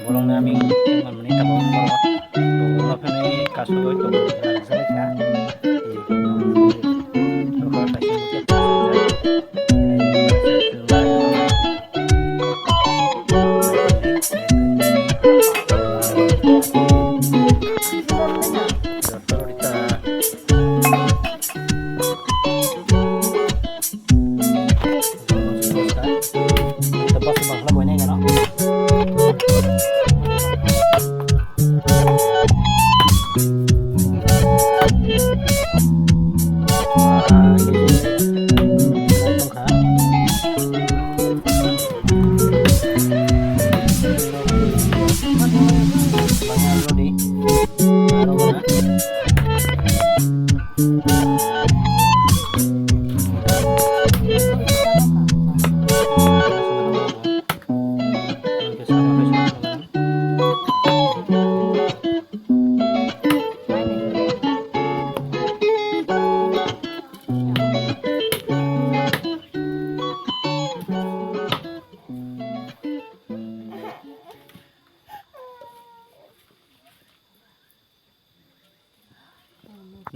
bolong nami man mani ta bolong boro to uno phane kasu to zalai kha to ka ta shi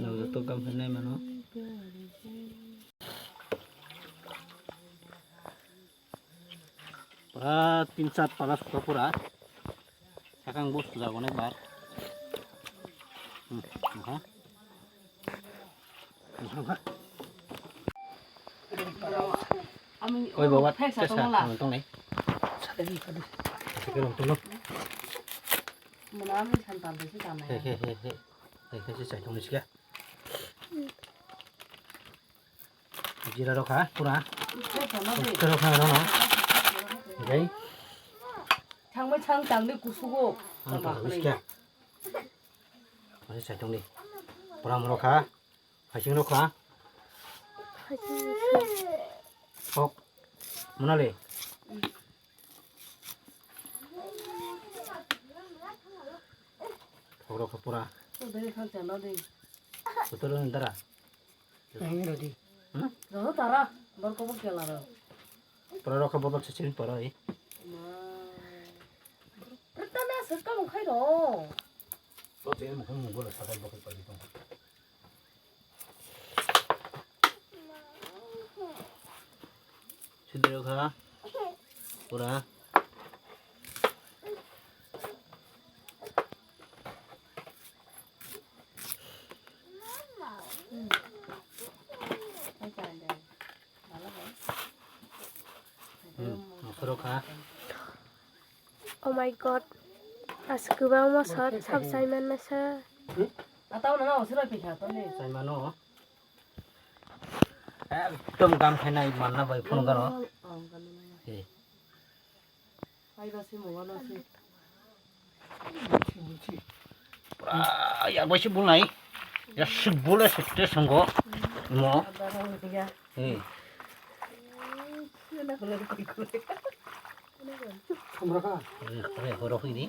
muke to kam phane mano pura 3-4 palas pura sakang bos jago nek bar oi bawa sa tong này cái lồng tong lắm cái chạy trong này kia gì là đâu hả pura cái đâu hả đó nó đấy 장물 창 장미 구수고 어디 잘 정리 보람으로 가 가시로 가 뭐나래 보러 가 보라 내가 상자 너네 부터는 따라 아니 어디 응? 너 따라 너 거부 깨라라 보러 가 보러 치친 보러 이 일단은 색깔은 카이로 또 제일 먹는 거를 사다 먹을 거지 또 제대로 가 보라 가 Oh my god. Askuba masat sab Simon masa. Atau nana osira pikha tole. Simon एकदम काम खाना मानना भाई फोन करो यार वैसे बोल नहीं यार सिर्फ बोले सकते संगो मो अरे हो रही नहीं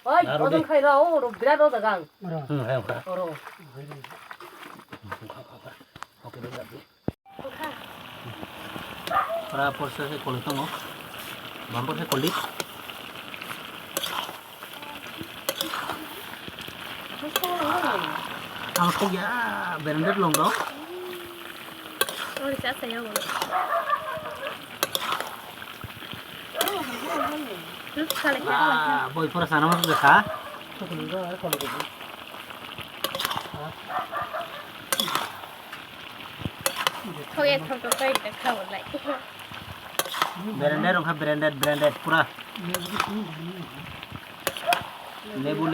ôi 어떤 카이라오 로 비라로다 강 해요 가 어로 오케이 됐다 para proses de colección no vamos a colir ang kaya berendet long đó Oh, di saya ya. Terus kali boy pura sana masuk desa kau ya contoh kayak kau like. berendet dong berendet pura lebu